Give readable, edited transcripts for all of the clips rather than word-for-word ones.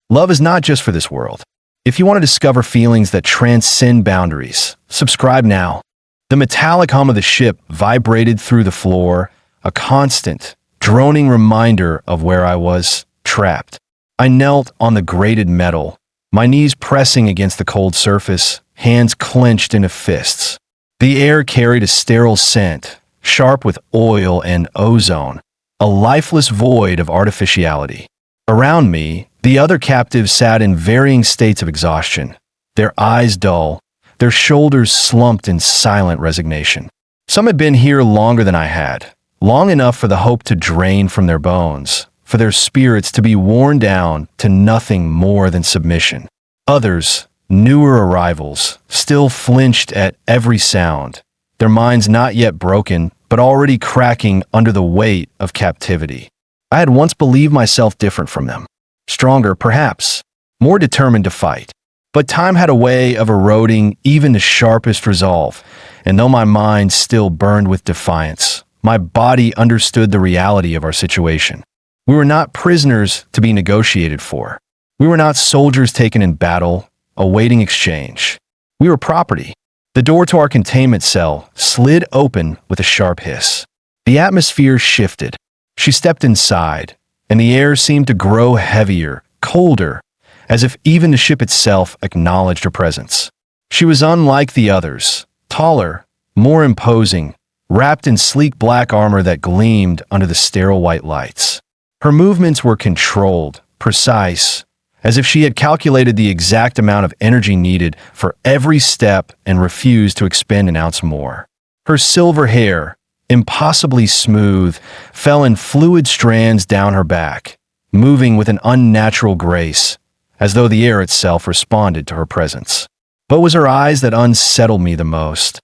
Love is not just for this world. If you want to discover feelings that transcend boundaries, subscribe now. The metallic hum of the ship vibrated through the floor, a constant, droning reminder of where I was trapped. I knelt on the grated metal, my knees pressing against the cold surface, hands clenched into fists. The air carried a sterile scent, sharp with oil and ozone, a lifeless void of artificiality. Around me, the other captives sat in varying states of exhaustion, their eyes dull, their shoulders slumped in silent resignation. Some had been here longer than I had, long enough for the hope to drain from their bones, for their spirits to be worn down to nothing more than submission. Others, newer arrivals, still flinched at every sound, their minds not yet broken, but already cracking under the weight of captivity. I had once believed myself different from them. Stronger, perhaps, more determined to fight. But time had a way of eroding even the sharpest resolve, and though my mind still burned with defiance, my body understood the reality of our situation. We were not prisoners to be negotiated for. We were not soldiers taken in battle, awaiting exchange. We were property. The door to our containment cell slid open with a sharp hiss. The atmosphere shifted. She stepped inside, and the air seemed to grow heavier, colder, as if even the ship itself acknowledged her presence. She was unlike the others, taller, more imposing, wrapped in sleek black armor that gleamed under the sterile white lights. Her movements were controlled, precise, as if she had calculated the exact amount of energy needed for every step and refused to expend an ounce more. Her silver hair, impossibly smooth, fell in fluid strands down her back, moving with an unnatural grace, as though the air itself responded to her presence. But it was her eyes that unsettled me the most.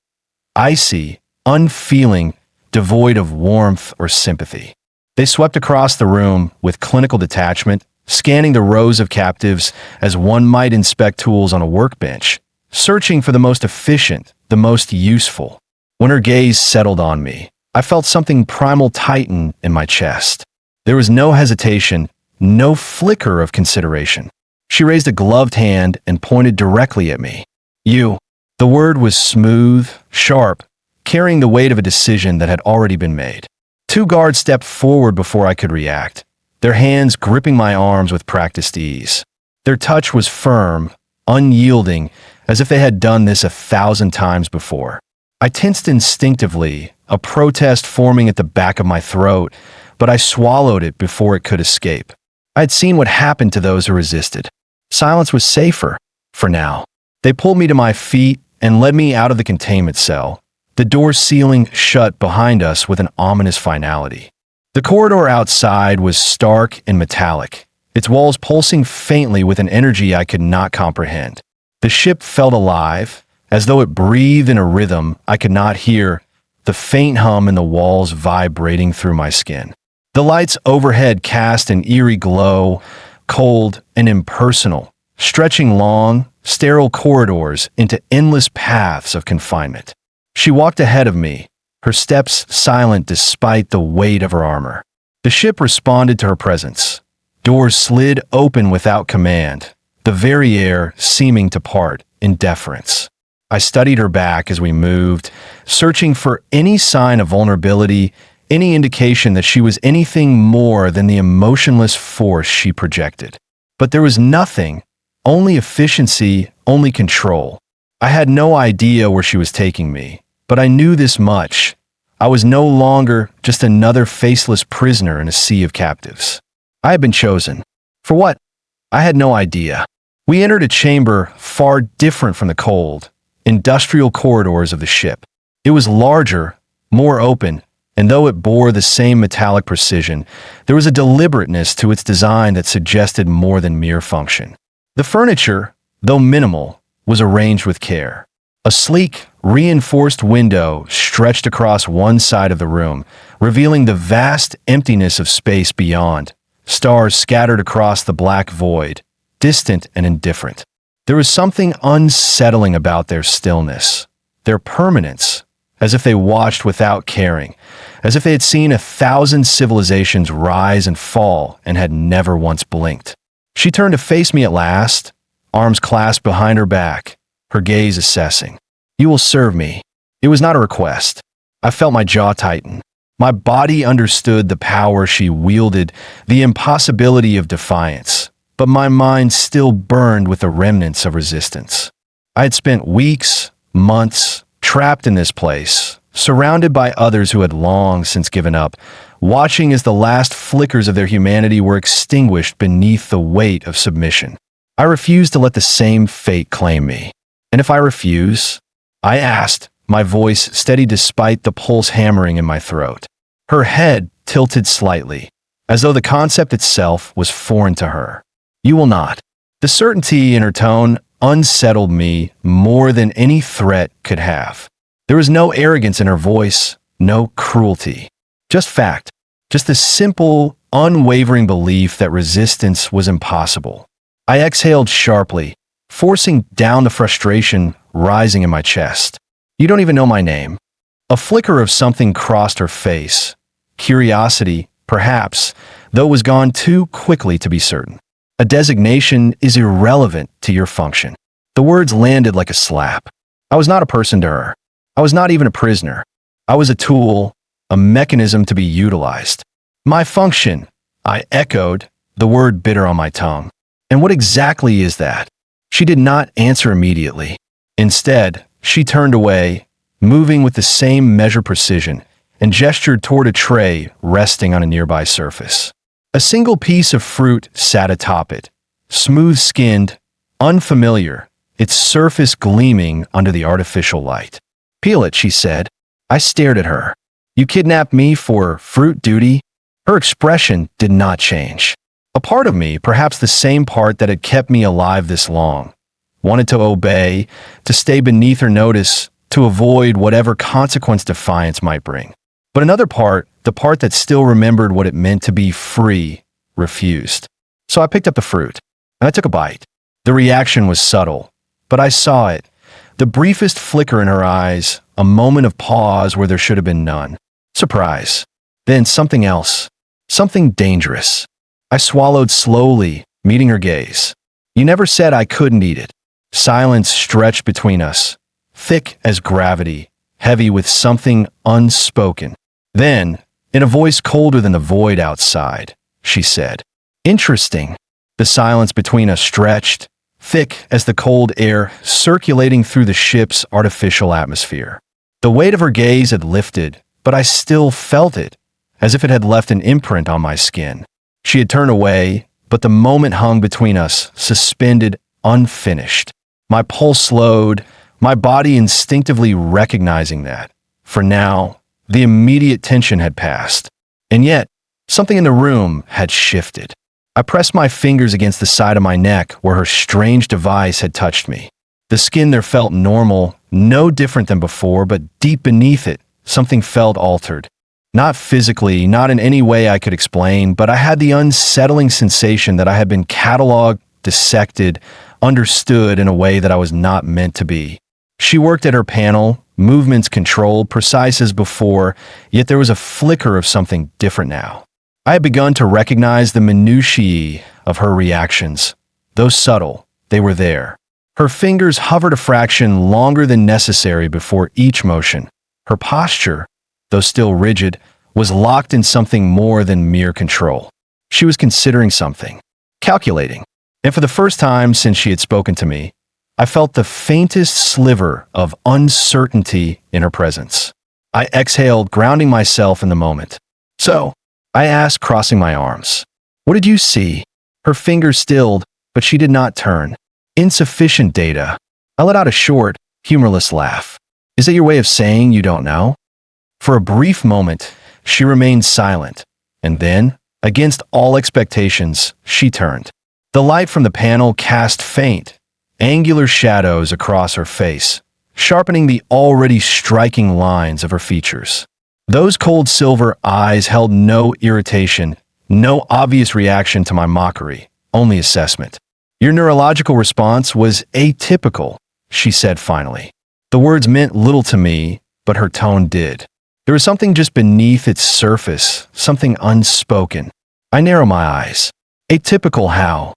Icy, unfeeling, devoid of warmth or sympathy. They swept across the room with clinical detachment, scanning the rows of captives as one might inspect tools on a workbench, searching for the most efficient, the most useful. When her gaze settled on me, I felt something primal tighten in my chest. There was no hesitation, no flicker of consideration. She raised a gloved hand and pointed directly at me. You. The word was smooth, sharp, carrying the weight of a decision that had already been made. Two guards stepped forward before I could react, their hands gripping my arms with practiced ease. Their touch was firm, unyielding, as if they had done this 1,000 times before. I tensed instinctively, a protest forming at the back of my throat, but I swallowed it before it could escape. I had seen what happened to those who resisted. Silence was safer, for now. They pulled me to my feet and led me out of the containment cell, the door sealing shut behind us with an ominous finality. The corridor outside was stark and metallic, its walls pulsing faintly with an energy I could not comprehend. The ship felt alive, as though it breathed in a rhythm I could not hear, the faint hum in the walls vibrating through my skin. The lights overhead cast an eerie glow, cold and impersonal, stretching long, sterile corridors into endless paths of confinement. She walked ahead of me, her steps silent despite the weight of her armor. The ship responded to her presence. Doors slid open without command, the very air seeming to part in deference. I studied her back as we moved, searching for any sign of vulnerability, any indication that she was anything more than the emotionless force she projected. But there was nothing, only efficiency, only control. I had no idea where she was taking me, but I knew this much. I was no longer just another faceless prisoner in a sea of captives. I had been chosen. For what? I had no idea. We entered a chamber far different from the cold, industrial corridors of the ship. It was larger, more open, and though it bore the same metallic precision, there was a deliberateness to its design that suggested more than mere function. The furniture, though minimal, was arranged with care. A sleek, reinforced window stretched across one side of the room, revealing the vast emptiness of space beyond, stars scattered across the black void, distant and indifferent. There was something unsettling about their stillness, their permanence, as if they watched without caring, as if they had seen 1,000 civilizations rise and fall and had never once blinked. She turned to face me at last, arms clasped behind her back, her gaze assessing. "You will serve me." It was not a request. I felt my jaw tighten. My body understood the power she wielded, the impossibility of defiance, but my mind still burned with the remnants of resistance. I had spent weeks, months, trapped in this place, surrounded by others who had long since given up, watching as the last flickers of their humanity were extinguished beneath the weight of submission. I refused to let the same fate claim me. And if I refuse? I asked, my voice steady despite the pulse hammering in my throat. Her head tilted slightly, as though the concept itself was foreign to her. "You will not." The certainty in her tone unsettled me more than any threat could have. There was no arrogance in her voice, no cruelty. Just fact, just the simple, unwavering belief that resistance was impossible. I exhaled sharply, forcing down the frustration rising in my chest. "You don't even know my name." A flicker of something crossed her face. Curiosity, perhaps, though it was gone too quickly to be certain. "A designation is irrelevant to your function." The words landed like a slap. I was not a person to her. I was not even a prisoner. I was a tool, a mechanism to be utilized. "My function," I echoed, the word bitter on my tongue. "And what exactly is that?" She did not answer immediately. Instead, she turned away, moving with the same measured precision, and gestured toward a tray resting on a nearby surface. A single piece of fruit sat atop it, smooth-skinned, unfamiliar, its surface gleaming under the artificial light. "Peel it," she said. I stared at her. "You kidnapped me for fruit duty?" Her expression did not change. A part of me, perhaps the same part that had kept me alive this long, wanted to obey, to stay beneath her notice, to avoid whatever consequence defiance might bring. But another part, the part that still remembered what it meant to be free, refused. So I picked up the fruit, and I took a bite. The reaction was subtle, but I saw it. The briefest flicker in her eyes, a moment of pause where there should have been none. Surprise. Then something else. Something dangerous. I swallowed slowly, meeting her gaze. "You never said I couldn't eat it." Silence stretched between us, thick as gravity, heavy with something unspoken. Then, in a voice colder than the void outside, she said, "Interesting." The silence between us stretched, thick as the cold air circulating through the ship's artificial atmosphere. The weight of her gaze had lifted, but I still felt it, as if it had left an imprint on my skin. She had turned away, but the moment hung between us, suspended, unfinished. My pulse slowed, my body instinctively recognizing that, for now, the immediate tension had passed. And yet, something in the room had shifted. I pressed my fingers against the side of my neck where her strange device had touched me. The skin there felt normal, no different than before, but deep beneath it, something felt altered. Not physically, not in any way I could explain, but I had the unsettling sensation that I had been cataloged, dissected, understood in a way that I was not meant to be. She worked at her panel, movements controlled, precise as before, yet there was a flicker of something different now. I had begun to recognize the minutiae of her reactions. Though subtle, they were there. Her fingers hovered a fraction longer than necessary before each motion. Her posture, though still rigid, was locked in something more than mere control. She was considering something, calculating. And for the first time since she had spoken to me, I felt the faintest sliver of uncertainty in her presence. I exhaled, grounding myself in the moment. "So," I asked, crossing my arms, "what did you see?" Her fingers stilled, but she did not turn. "Insufficient data." I let out a short, humorless laugh. "Is that your way of saying you don't know?" For a brief moment, she remained silent, and then, against all expectations, she turned. The light from the panel cast faint, angular shadows across her face, sharpening the already striking lines of her features. Those cold silver eyes held no irritation, no obvious reaction to my mockery, only assessment. "Your neurological response was atypical," she said finally. The words meant little to me, but her tone did. There was something just beneath its surface, something unspoken. I narrowed my eyes. "Atypical how?"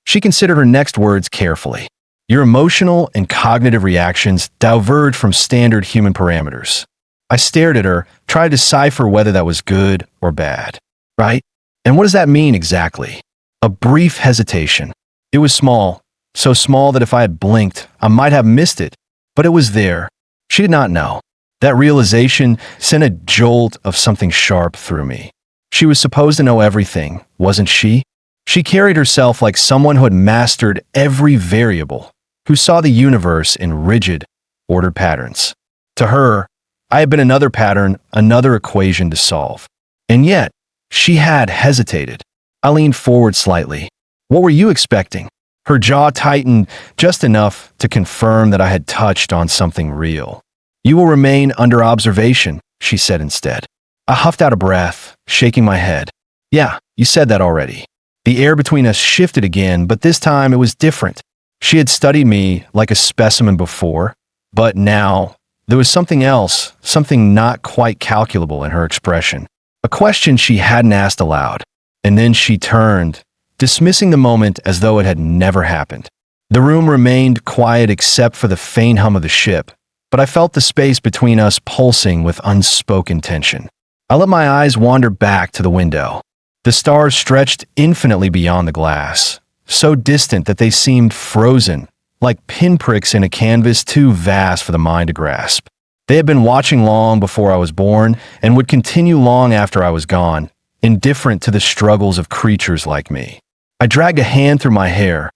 She considered her next words carefully. Your emotional and cognitive reactions diverge from standard human parameters. I stared at her, trying to decipher whether that was good or bad. Right? And what does that mean exactly? A brief hesitation. It was small, so small that if I had blinked, I might have missed it, but it was there. She did not know. That realization sent a jolt of something sharp through me. She was supposed to know everything, wasn't she? She carried herself like someone who had mastered every variable, who saw the universe in rigid, ordered patterns. To her, I had been another pattern, another equation to solve. And yet, she had hesitated. I leaned forward slightly. What were you expecting? Her jaw tightened just enough to confirm that I had touched on something real. You will remain under observation, she said instead. I huffed out a breath, shaking my head. Yeah, you said that already. The air between us shifted again, but this time it was different. She had studied me like a specimen before, but now there was something else, something not quite calculable in her expression. A question she hadn't asked aloud. And then she turned, dismissing the moment as though it had never happened. The room remained quiet except for the faint hum of the ship, but I felt the space between us pulsing with unspoken tension. I let my eyes wander back to the window. The stars stretched infinitely beyond the glass, so distant that they seemed frozen, like pinpricks in a canvas too vast for the mind to grasp. They had been watching long before I was born and would continue long after I was gone, indifferent to the struggles of creatures like me. I dragged a hand through my hair,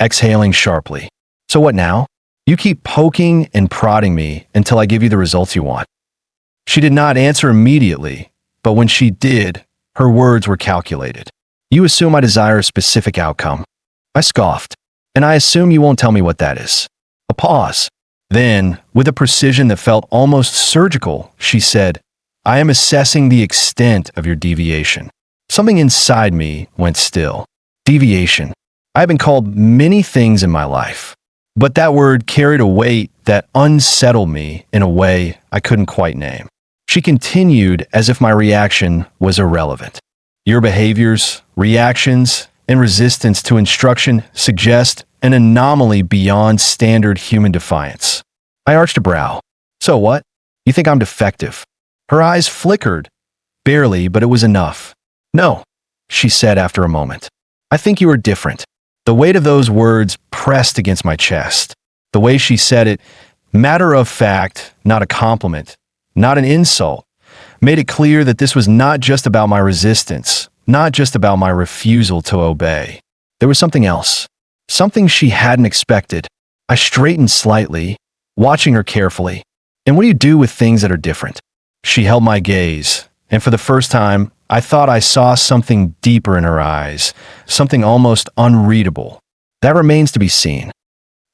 exhaling sharply. So what now? You keep poking and prodding me until I give you the results you want. She did not answer immediately, but when she did, her words were calculated. You assume I desire a specific outcome. I scoffed. And I assume you won't tell me what that is. A pause. Then, with a precision that felt almost surgical, she said, I am assessing the extent of your deviation. Something inside me went still. Deviation. I have been called many things in my life, but that word carried a weight that unsettled me in a way I couldn't quite name. She continued as if my reaction was irrelevant. Your behaviors, reactions, and resistance to instruction suggest an anomaly beyond standard human defiance. I arched a brow. So what? You think I'm defective? Her eyes flickered. Barely, but it was enough. No, she said after a moment. I think you are different. The weight of those words pressed against my chest. The way she said it, matter of fact, not a compliment, not an insult, made it clear that this was not just about my resistance, not just about my refusal to obey. There was something else. Something she hadn't expected. I straightened slightly, watching her carefully. And what do you do with things that are different? She held my gaze, and for the first time, I thought I saw something deeper in her eyes, something almost unreadable. That remains to be seen.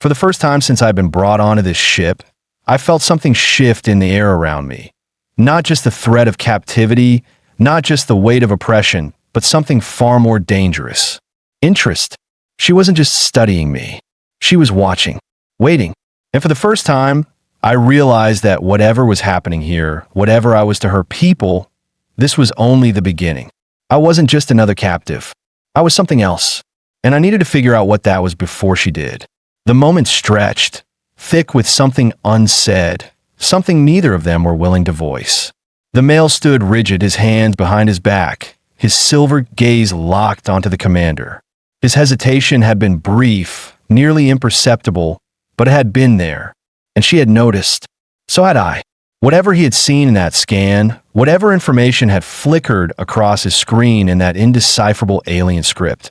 For the first time since I've been brought onto this ship, I felt something shift in the air around me. Not just the threat of captivity, not just the weight of oppression, but something far more dangerous. Interest. She wasn't just studying me. She was watching, waiting. And for the first time, I realized that whatever was happening here, whatever I was to her people, this was only the beginning. I wasn't just another captive. I was something else. And I needed to figure out what that was before she did. The moment stretched, thick with something unsaid, something neither of them were willing to voice. The male stood rigid, his hands behind his back, his silver gaze locked onto the commander. His hesitation had been brief, nearly imperceptible, but it had been there, and she had noticed. So had I. Whatever he had seen in that scan, whatever information had flickered across his screen in that indecipherable alien script,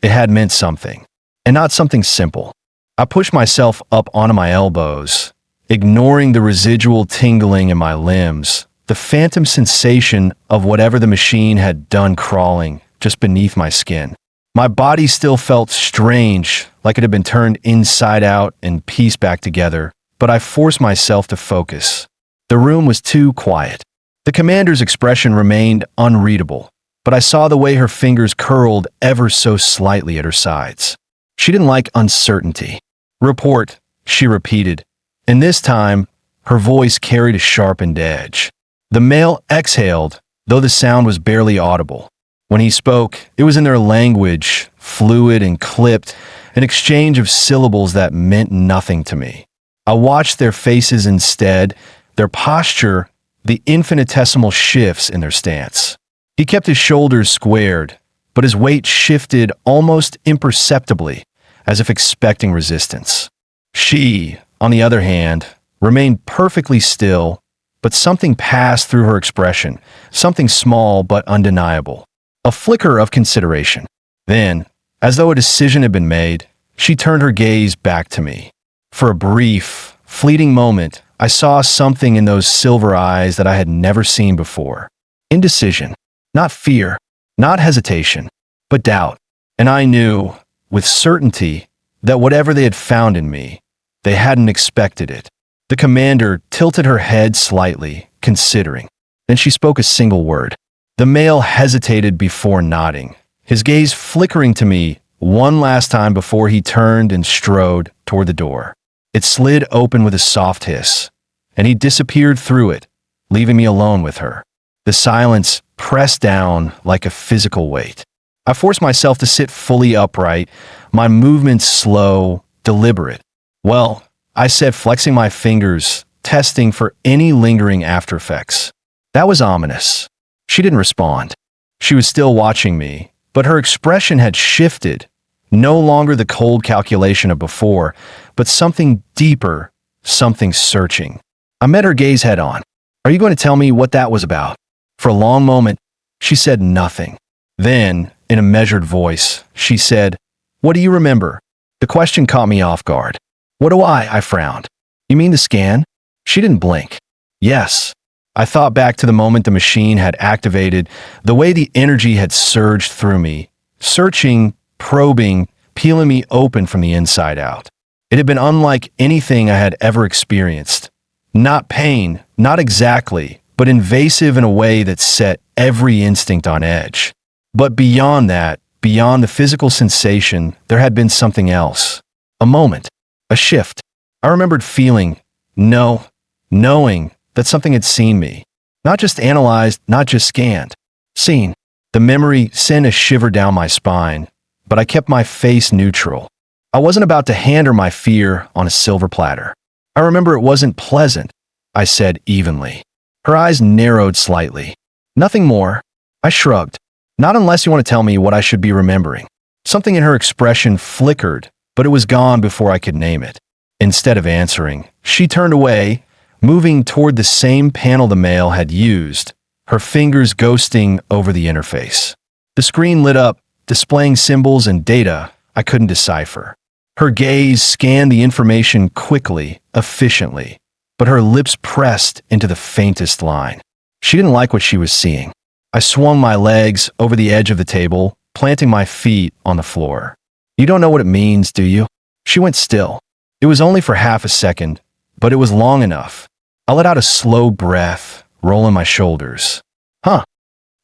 it had meant something, and not something simple. I pushed myself up onto my elbows, ignoring the residual tingling in my limbs, the phantom sensation of whatever the machine had done crawling just beneath my skin. My body still felt strange, like it had been turned inside out and pieced back together, but I forced myself to focus. The room was too quiet. The commander's expression remained unreadable, but I saw the way her fingers curled ever so slightly at her sides. She didn't like uncertainty. Report, she repeated, and this time, her voice carried a sharpened edge. The male exhaled, though the sound was barely audible. When he spoke, it was in their language, fluid and clipped, an exchange of syllables that meant nothing to me. I watched their faces instead, their posture, the infinitesimal shifts in their stance. He kept his shoulders squared, but his weight shifted almost imperceptibly, as if expecting resistance. She, on the other hand, remained perfectly still, but something passed through her expression, something small but undeniable. A flicker of consideration. Then, as though a decision had been made, she turned her gaze back to me. For a brief, fleeting moment, I saw something in those silver eyes that I had never seen before. Indecision. Not fear, not hesitation, but doubt. And I knew, with certainty, that whatever they had found in me, they hadn't expected it. The commander tilted her head slightly, considering. Then she spoke a single word. The male hesitated before nodding, his gaze flickering to me one last time before he turned and strode toward the door. It slid open with a soft hiss, and he disappeared through it, leaving me alone with her. The silence pressed down like a physical weight. I forced myself to sit fully upright, my movements slow, deliberate. "Well," I said, flexing my fingers, testing for any lingering aftereffects. That was ominous. She didn't respond. She was still watching me, but her expression had shifted, no longer the cold calculation of before, but something deeper, something searching. I met her gaze head on. "Are you going to tell me what that was about?" For a long moment, she said nothing. Then, in a measured voice, she said, "What do you remember?" The question caught me off guard. "What do I frowned. "You mean the scan?" She didn't blink. "Yes." I thought back to the moment the machine had activated, the way the energy had surged through me, searching, probing, peeling me open from the inside out. It had been unlike anything I had ever experienced. Not pain, not exactly, but invasive in a way that set every instinct on edge. But beyond that, beyond the physical sensation, there had been something else. A moment. A shift. I remembered feeling, knowing that something had seen me. Not just analyzed, not just scanned. Seen. The memory sent a shiver down my spine, but I kept my face neutral. I wasn't about to hand her my fear on a silver platter. "I remember it wasn't pleasant," I said evenly. Her eyes narrowed slightly. "Nothing more." I shrugged. "Not unless you want to tell me what I should be remembering." Something in her expression flickered, but it was gone before I could name it. Instead of answering, she turned away, moving toward the same panel the male had used, her fingers ghosting over the interface. The screen lit up, displaying symbols and data I couldn't decipher. Her gaze scanned the information quickly, efficiently, but her lips pressed into the faintest line. She didn't like what she was seeing. I swung my legs over the edge of the table, planting my feet on the floor. "You don't know what it means, do you?" She went still. It was only for half a second, but it was long enough. I let out a slow breath, rolling my shoulders. "Huh."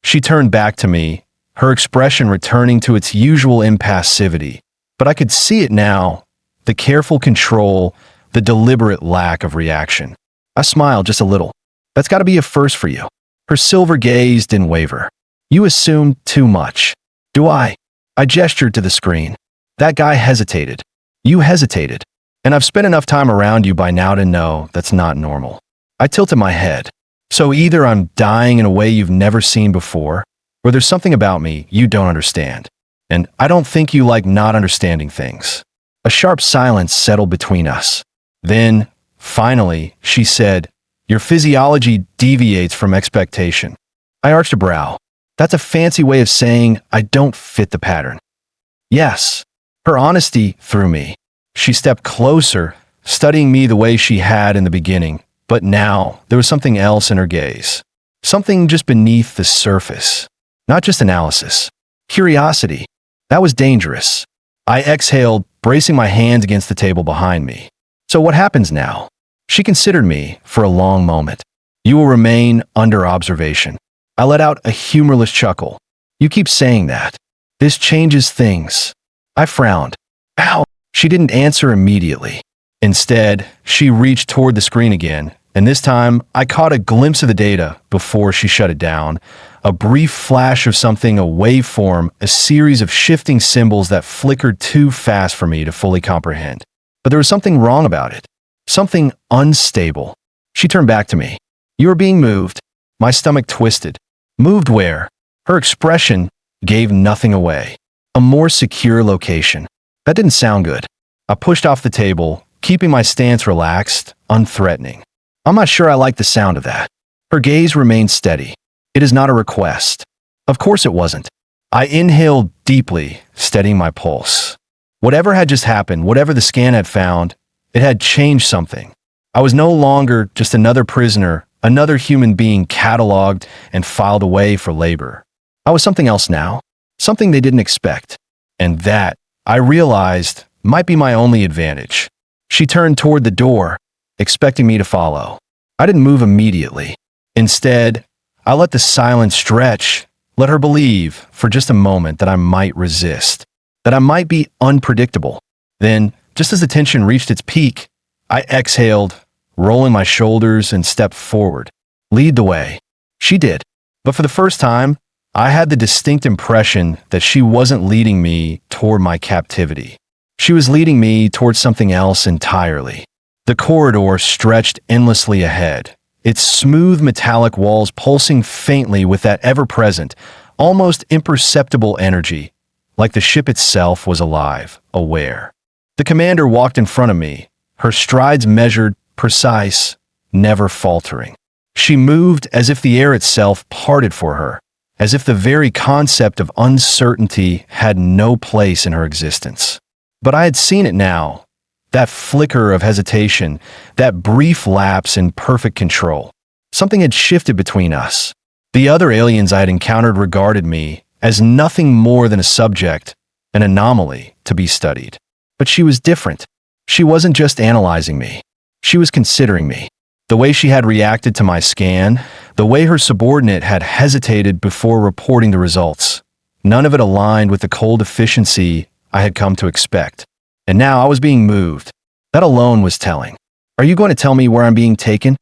She turned back to me, her expression returning to its usual impassivity, but I could see it now, the careful control, the deliberate lack of reaction. I smiled just a little. "That's got to be a first for you." Her silver gaze didn't waver. "You assume too much." "Do I?" I gestured to the screen. "That guy hesitated. You hesitated. And I've spent enough time around you by now to know that's not normal." I tilted my head. "So either I'm dying in a way you've never seen before, or there's something about me you don't understand. And I don't think you like not understanding things." A sharp silence settled between us. Then, finally, she said, "Your physiology deviates from expectation." I arched a brow. "That's a fancy way of saying I don't fit the pattern." "Yes." Her honesty threw me. She stepped closer, studying me the way she had in the beginning, but now there was something else in her gaze. Something just beneath the surface. Not just analysis. Curiosity. That was dangerous. I exhaled, bracing my hands against the table behind me. "So what happens now?" She considered me for a long moment. "You will remain under observation." I let out a humorless chuckle. "You keep saying that. This changes things." I frowned. "Ow." She didn't answer immediately. Instead, she reached toward the screen again, and this time I caught a glimpse of the data before she shut it down, A brief flash of something, a waveform, a series of shifting symbols that flickered too fast for me to fully comprehend. But there was something wrong about it. Something unstable. She turned back to me. "You are being moved." My stomach twisted. Moved where? Her expression gave nothing away. A more secure location. That didn't sound good. I pushed off the table, keeping my stance relaxed, unthreatening. "I'm not sure I like the sound of that." Her gaze remained steady. "It is not a request." Of course it wasn't. I inhaled deeply, steadying my pulse. Whatever had just happened, whatever the scan had found, it had changed something. I was no longer just another prisoner, another human being cataloged and filed away for labor. I was something else now, something they didn't expect. And that, I realized, might be my only advantage. She turned toward the door, expecting me to follow. I didn't move immediately. Instead, I let the silence stretch, let her believe, for just a moment, that I might resist, that I might be unpredictable. Then, just as the tension reached its peak, I exhaled, rolling my shoulders, and stepped forward. "Lead the way." She did. But for the first time, I had the distinct impression that she wasn't leading me toward my captivity. She was leading me towards something else entirely. The corridor stretched endlessly ahead, its smooth metallic walls pulsing faintly with that ever-present, almost imperceptible energy, like the ship itself was alive, aware. The commander walked in front of me, her strides measured, precise, never faltering. She moved as if the air itself parted for her, as if the very concept of uncertainty had no place in her existence. But I had seen it now, that flicker of hesitation, that brief lapse in perfect control. Something had shifted between us. The other aliens I had encountered regarded me as nothing more than a subject, an anomaly to be studied. But she was different. She wasn't just analyzing me. She was considering me. The way she had reacted to my scan, the way her subordinate had hesitated before reporting the results. None of it aligned with the cold efficiency I had come to expect. And now I was being moved. That alone was telling. "Are you going to tell me where I'm being taken?"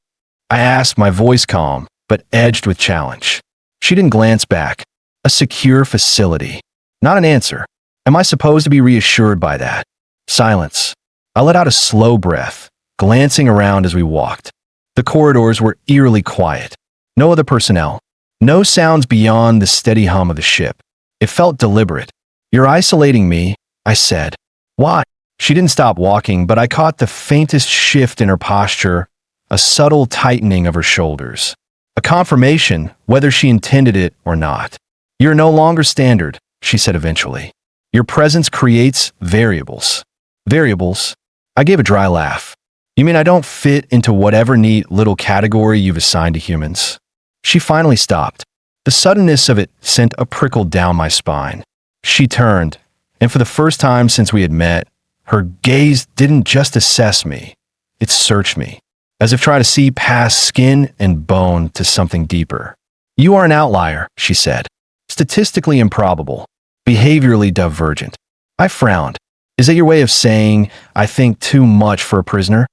I asked, my voice calm, but edged with challenge. She didn't glance back. A secure facility. Not an answer. Am I supposed to be reassured by that? Silence. I let out a slow breath, glancing around as we walked. The corridors were eerily quiet. No other personnel. No sounds beyond the steady hum of the ship. It felt deliberate. "You're isolating me," I said. "Why?" She didn't stop walking, but I caught the faintest shift in her posture, a subtle tightening of her shoulders. A confirmation, whether she intended it or not. "You're no longer standard," she said eventually. "Your presence creates variables." Variables? I gave a dry laugh. "You mean I don't fit into whatever neat little category you've assigned to humans?" She finally stopped. The suddenness of it sent a prickle down my spine. She turned, and for the first time since we had met, her gaze didn't just assess me, it searched me, as if trying to see past skin and bone to something deeper. "You are an outlier," she said. "Statistically improbable, behaviorally divergent." I frowned. "Is that your way of saying I think too much for a prisoner?"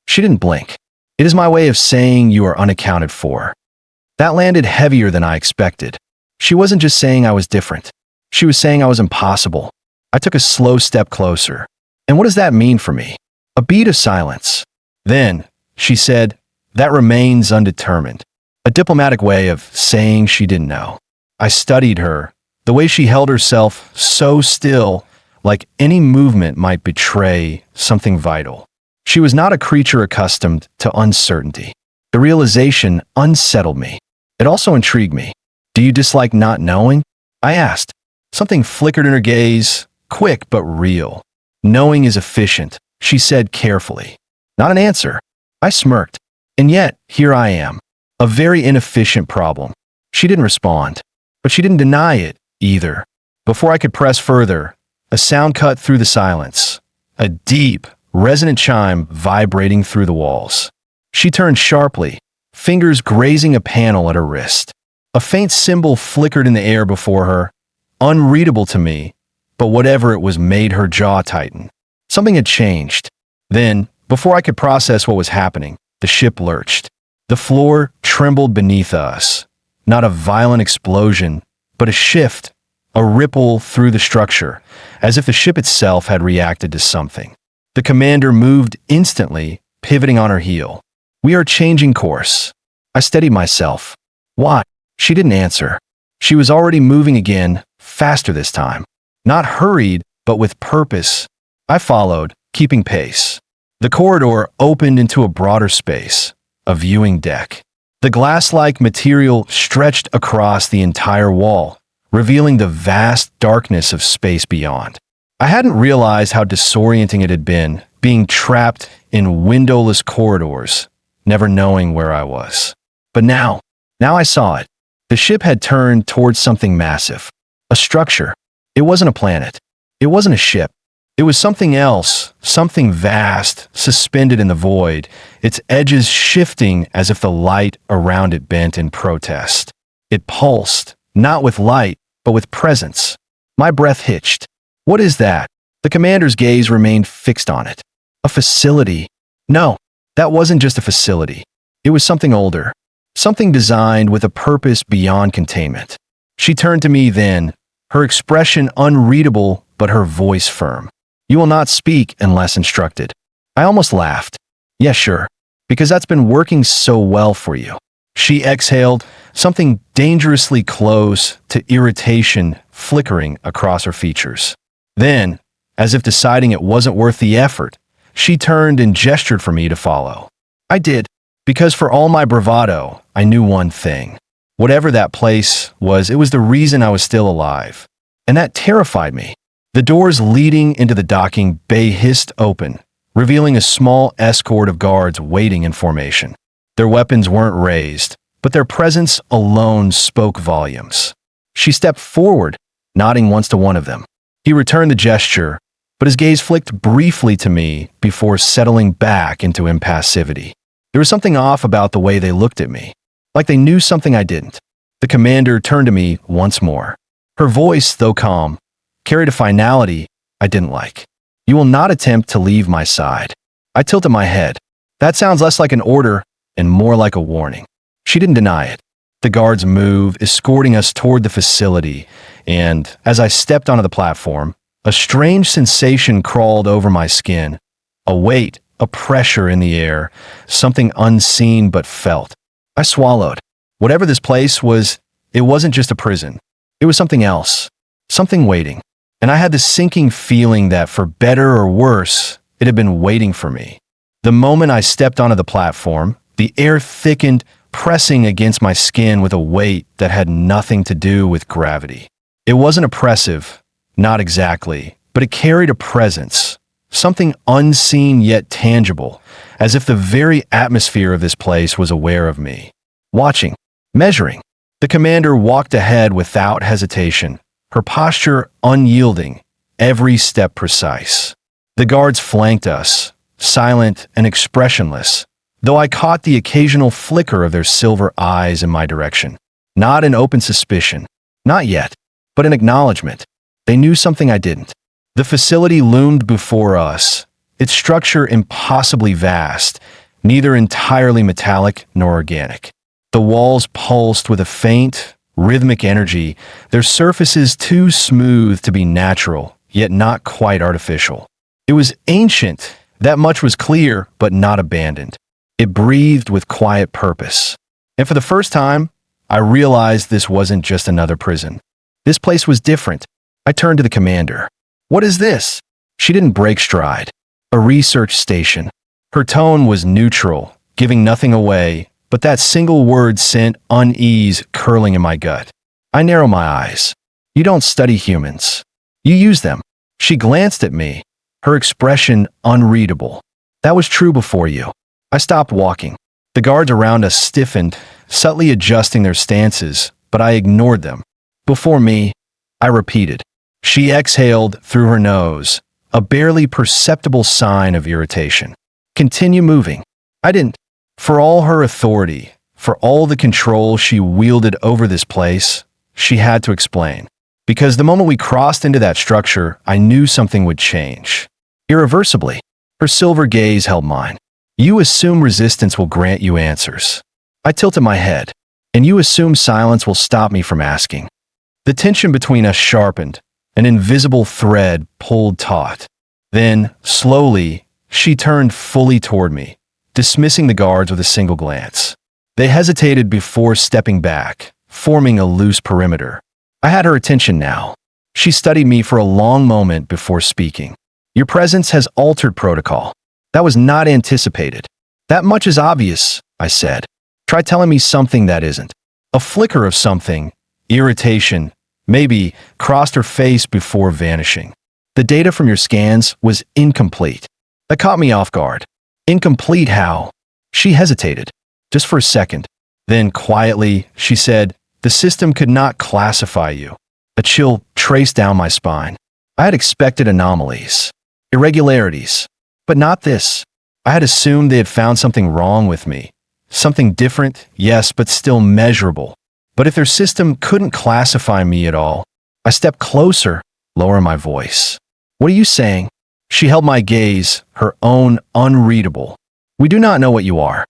She didn't blink. "It is my way of saying you are unaccounted for." That landed heavier than I expected. She wasn't just saying I was different. She was saying I was impossible. I took a slow step closer. "And what does that mean for me?" A beat of silence. Then, she said, "That remains undetermined." A diplomatic way of saying she didn't know. I studied her, the way she held herself so still, like any movement might betray something vital. She was not a creature accustomed to uncertainty. The realization unsettled me. It also intrigued me. "Do you dislike not knowing?" I asked. Something flickered in her gaze, quick but real. "Knowing is efficient," she said carefully. Not an answer. I smirked. And yet, here I am. A very inefficient problem. She didn't respond. But she didn't deny it, either. Before I could press further, a sound cut through the silence. A deep, resonant chime vibrating through the walls. She turned sharply, fingers grazing a panel at her wrist. A faint symbol flickered in the air before her, unreadable to me, but whatever it was made her jaw tighten. Something had changed. Then, before I could process what was happening, the ship lurched. The floor trembled beneath us. not a violent explosion, but a shift, a ripple through the structure, as if the ship itself had reacted to something. The commander moved instantly, pivoting on her heel. "We are changing course." I steadied myself. "Why?" She didn't answer. She was already moving again, faster this time. Not hurried, but with purpose. I followed, keeping pace. The corridor opened into a broader space, a viewing deck. The glass-like material stretched across the entire wall, revealing the vast darkness of space beyond. I hadn't realized how disorienting it had been, being trapped in windowless corridors, never knowing where I was. But now I saw it. The ship had turned towards something massive. A structure. It wasn't a planet. It wasn't a ship. It was something else, something vast, suspended in the void, its edges shifting as if the light around it bent in protest. It pulsed, not with light, but with presence. My breath hitched. "What is that?" The commander's gaze remained fixed on it. "A facility." No, that wasn't just a facility. It was something older, something designed with a purpose beyond containment. She turned to me then, her expression unreadable but her voice firm. "You will not speak unless instructed." I almost laughed. "Yeah, sure, because that's been working so well for you." She exhaled, something dangerously close to irritation flickering across her features. Then, as if deciding it wasn't worth the effort, she turned and gestured for me to follow. I did, because for all my bravado, I knew one thing. Whatever that place was, it was the reason I was still alive. And that terrified me. The doors leading into the docking bay hissed open, revealing a small escort of guards waiting in formation. Their weapons weren't raised, but their presence alone spoke volumes. She stepped forward, nodding once to one of them. He returned the gesture, but his gaze flicked briefly to me before settling back into impassivity. There was something off about the way they looked at me, like they knew something I didn't. The commander turned to me once more. Her voice, though calm, carried a finality I didn't like. "You will not attempt to leave my side." I tilted my head. That sounds less like an order and more like a warning. She didn't deny it. The guards moved, escorting us toward the facility, and as I stepped onto the platform, a strange sensation crawled over my skin. A weight, a pressure in the air, something unseen but felt. I swallowed. Whatever this place was, it wasn't just a prison. It was something else, something waiting. And I had this sinking feeling that, for better or worse, it had been waiting for me. The moment I stepped onto the platform, the air thickened, pressing against my skin with a weight that had nothing to do with gravity. It wasn't oppressive, not exactly, but it carried a presence, something unseen yet tangible, as if the very atmosphere of this place was aware of me. Watching, measuring. The commander walked ahead without hesitation, her posture unyielding, every step precise. The guards flanked us, silent and expressionless, though I caught the occasional flicker of their silver eyes in my direction. Not an open suspicion, not yet, but an acknowledgement. They knew something I didn't. The facility loomed before us, its structure impossibly vast, neither entirely metallic nor organic. The walls pulsed with a faint, rhythmic energy, their surfaces too smooth to be natural, yet not quite artificial. It was ancient, that much was clear, but not abandoned. It breathed with quiet purpose. And for the first time, I realized this wasn't just another prison. This place was different. I turned to the commander. "What is this?" She didn't break stride. "A research station." Her tone was neutral, giving nothing away, but that single word sent unease curling in my gut. I narrowed my eyes. "You don't study humans. You use them." She glanced at me, her expression unreadable. "That was true before you." I stopped walking. The guards around us stiffened, subtly adjusting their stances, but I ignored them. "Before me," I repeated. She exhaled through her nose, a barely perceptible sign of irritation. "Continue moving." I didn't. For all her authority, for all the control she wielded over this place, she had to explain. Because the moment we crossed into that structure, I knew something would change. Irreversibly. Her silver gaze held mine. "You assume resistance will grant you answers." I tilted my head. and you assume silence will stop me from asking. The tension between us sharpened, an invisible thread pulled taut. Then, slowly, she turned fully toward me, dismissing the guards with a single glance. They hesitated before stepping back, forming a loose perimeter. I had her attention now. She studied me for a long moment before speaking. Your presence has altered protocol. That was not anticipated. That much is obvious, I said. Try telling me something that isn't. A flicker of something, irritation, maybe, crossed her face before vanishing. The data from your scans was incomplete. That caught me off guard. Incomplete how? She hesitated, just for a second. Then, quietly, she said, the system could not classify you. A chill traced down my spine. I had expected anomalies, irregularities, but not this. I had assumed they had found something wrong with me. Something different, yes, but still measurable. But if their system couldn't classify me at all, I stepped closer, lowering my voice. What are you saying? She held my gaze, her own unreadable. We do not know what you are.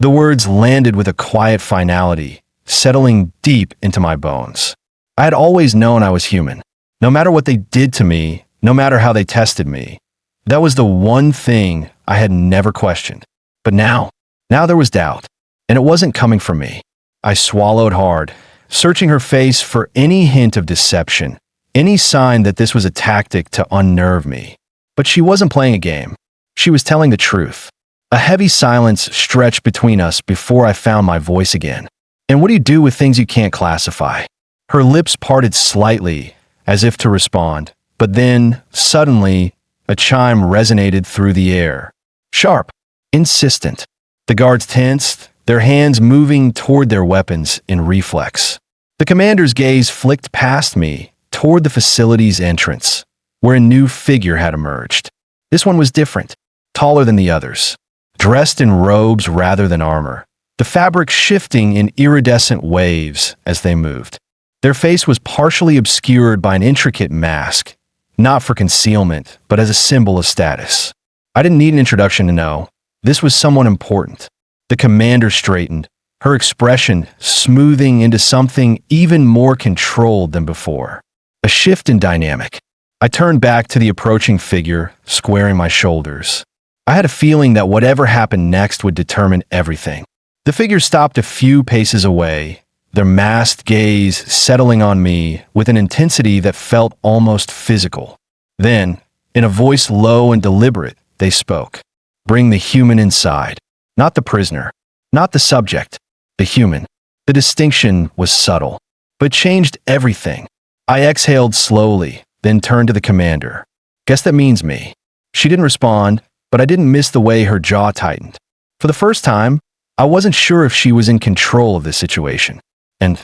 The words landed with a quiet finality, settling deep into my bones. I had always known I was human. No matter what they did to me, no matter how they tested me, that was the one thing I had never questioned. But now there was doubt, and it wasn't coming from me. I swallowed hard, searching her face for any hint of deception, any sign that this was a tactic to unnerve me. But she wasn't playing a game. She was telling the truth. A heavy silence stretched between us before I found my voice again. And what do you do with things you can't classify? Her lips parted slightly, as if to respond, but then, suddenly, a chime resonated through the air. Sharp, insistent. The guards tensed, their hands moving toward their weapons in reflex. The commander's gaze flicked past me, toward the facility's entrance, where a new figure had emerged. This one was different, taller than the others, dressed in robes rather than armor, the fabric shifting in iridescent waves as they moved. Their face was partially obscured by an intricate mask, not for concealment, but as a symbol of status. I didn't need an introduction to know. This was someone important. The commander straightened, her expression smoothing into something even more controlled than before. A shift in dynamic. I turned back to the approaching figure, squaring my shoulders. I had a feeling that whatever happened next would determine everything. The figure stopped a few paces away, their masked gaze settling on me with an intensity that felt almost physical. Then, in a voice low and deliberate, they spoke. Bring the human inside. Not the prisoner. Not the subject. The human. The distinction was subtle, but changed everything. I exhaled slowly, then turned to the commander. Guess that means me. She didn't respond, but I didn't miss the way her jaw tightened. For the first time, I wasn't sure if she was in control of this situation. And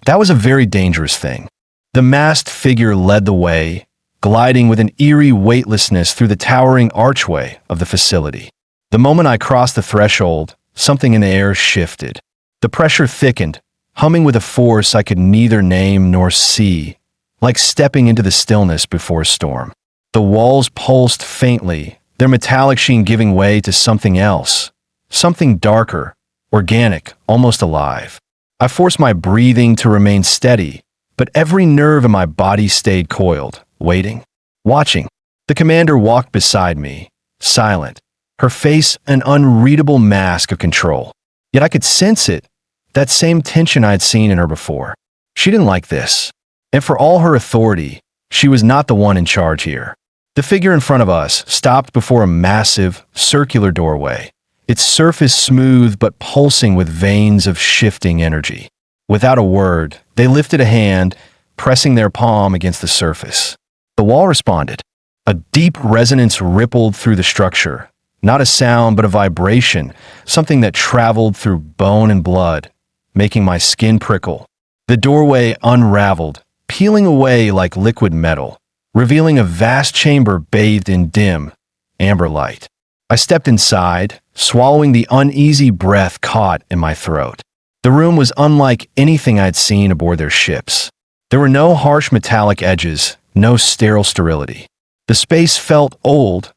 that was a very dangerous thing. The masked figure led the way, gliding with an eerie weightlessness through the towering archway of the facility. The moment I crossed the threshold, something in the air shifted. The pressure thickened, humming with a force I could neither name nor see, like stepping into the stillness before a storm. The walls pulsed faintly, their metallic sheen giving way to something else, something darker, organic, almost alive. I forced my breathing to remain steady, but every nerve in my body stayed coiled, waiting, watching. The commander walked beside me, silent, her face an unreadable mask of control. Yet I could sense it, that same tension I'd seen in her before. She didn't like this. And for all her authority, she was not the one in charge here. The figure in front of us stopped before a massive, circular doorway, its surface smooth but pulsing with veins of shifting energy. Without a word, they lifted a hand, pressing their palm against the surface. The wall responded. A deep resonance rippled through the structure, not a sound but a vibration, something that traveled through bone and blood, making my skin prickle. The doorway unraveled, peeling away like liquid metal, revealing a vast chamber bathed in dim, amber light. I stepped inside, swallowing the uneasy breath caught in my throat. The room was unlike anything I'd seen aboard their ships. There were no harsh metallic edges, no sterile sterility. The space felt old,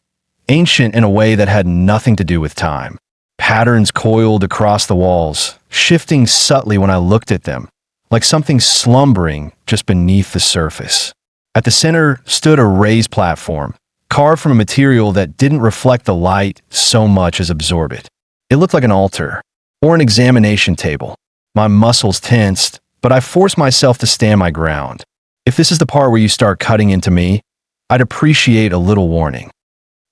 ancient in a way that had nothing to do with time. Patterns coiled across the walls, shifting subtly when I looked at them, like something slumbering just beneath the surface. At the center stood a raised platform, carved from a material that didn't reflect the light so much as absorb it. It looked like an altar, or an examination table. My muscles tensed, but I forced myself to stand my ground. If this is the part where you start cutting into me, I'd appreciate a little warning.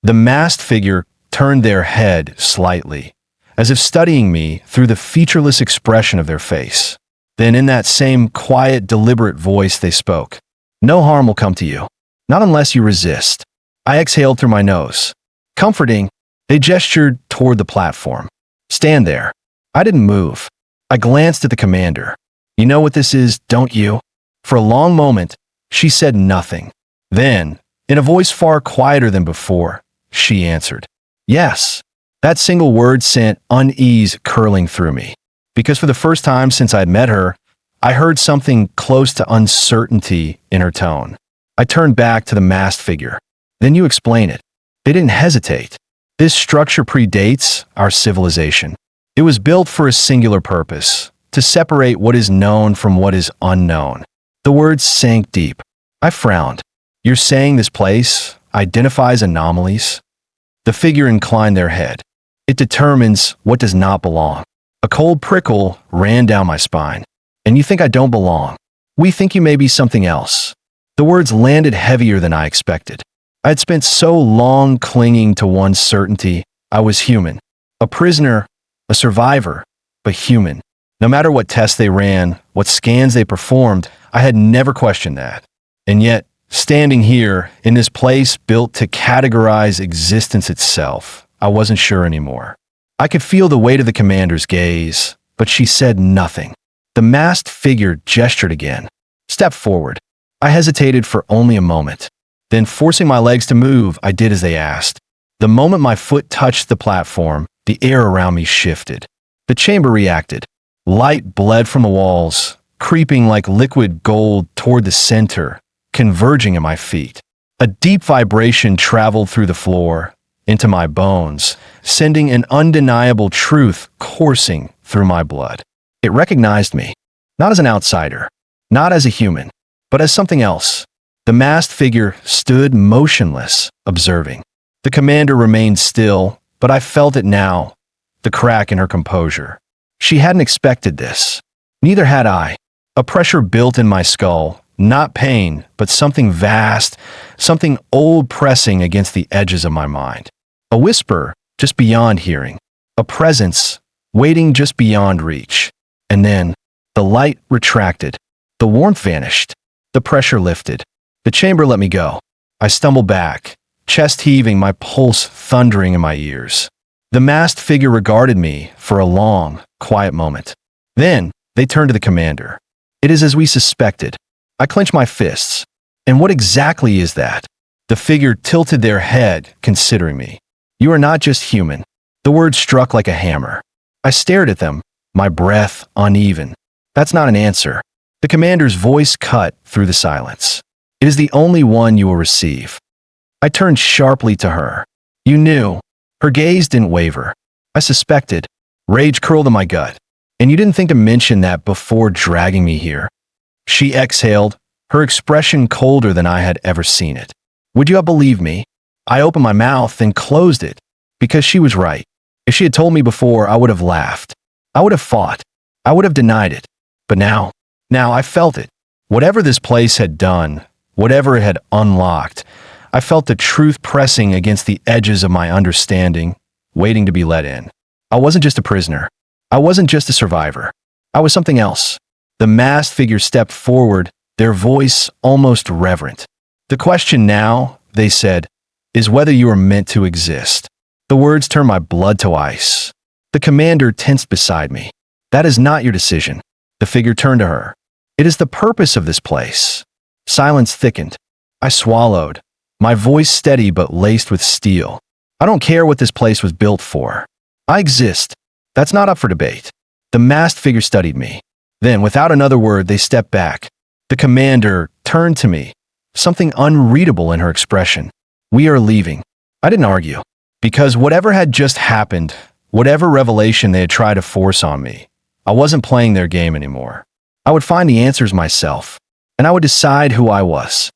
The masked figure turned their head slightly, as if studying me through the featureless expression of their face. Then in that same quiet, deliberate voice they spoke. No harm will come to you, not unless you resist. I exhaled through my nose. Comforting, they gestured toward the platform. Stand there. I didn't move. I glanced at the commander. You know what this is, don't you? For a long moment, she said nothing. Then, in a voice far quieter than before, she answered. Yes. That single word sent unease curling through me, because for the first time since I'd met her, I heard something close to uncertainty in her tone. I turned back to the masked figure. Then you explain it. They didn't hesitate. This structure predates our civilization. It was built for a singular purpose, to separate what is known from what is unknown. The words sank deep. I frowned. You're saying this place identifies anomalies? The figure inclined their head. It determines what does not belong. A cold prickle ran down my spine. And you think I don't belong? We think you may be something else. The words landed heavier than I expected. I had spent so long clinging to one certainty. I was human. A prisoner, a survivor, but human. No matter what tests they ran, what scans they performed, I had never questioned that. And yet, standing here, in this place built to categorize existence itself, I wasn't sure anymore. I could feel the weight of the commander's gaze, but she said nothing. The masked figure gestured again. Step forward. I hesitated for only a moment. Then, forcing my legs to move, I did as they asked. The moment my foot touched the platform, the air around me shifted. The chamber reacted. Light bled from the walls, creeping like liquid gold toward the center, converging at my feet. A deep vibration traveled through the floor, into my bones, sending an undeniable truth coursing through my blood. It recognized me, not as an outsider, not as a human, but as something else. The masked figure stood motionless, observing. The commander remained still, but I felt it now, the crack in her composure. She hadn't expected this. Neither had I. A pressure built in my skull, not pain, but something vast, something old pressing against the edges of my mind. A whisper just beyond hearing. A presence waiting just beyond reach. And then, the light retracted. The warmth vanished. The pressure lifted. The chamber let me go. I stumbled back, chest heaving, my pulse thundering in my ears. The masked figure regarded me for a long, quiet moment. Then, they turned to the commander. It is as we suspected. I clenched my fists. And what exactly is that? The figure tilted their head, considering me. You are not just human. The word struck like a hammer. I stared at them, my breath uneven. That's not an answer. The commander's voice cut through the silence. It is the only one you will receive. I turned sharply to her. You knew. Her gaze didn't waver. I suspected. Rage curled in my gut. And you didn't think to mention that before dragging me here. She exhaled, her expression colder than I had ever seen it. Would you have believed me? I opened my mouth and closed it, because she was right. If she had told me before, I would have laughed. I would have fought. I would have denied it. But now I felt it. Whatever this place had done, whatever it had unlocked, I felt the truth pressing against the edges of my understanding, waiting to be let in. I wasn't just a prisoner. I wasn't just a survivor. I was something else. The masked figure stepped forward, their voice almost reverent. The question now, they said, is whether you are meant to exist. The words turned my blood to ice. The commander tensed beside me. That is not your decision. The figure turned to her. It is the purpose of this place. Silence thickened. I swallowed, my voice steady but laced with steel. I don't care what this place was built for. I exist. That's not up for debate. The masked figure studied me. Then, without another word, they stepped back. The commander turned to me, something unreadable in her expression. We are leaving. I didn't argue, because whatever had just happened Whatever revelation they had tried to force on me, I wasn't playing their game anymore. I would find the answers myself, and I would decide who I was.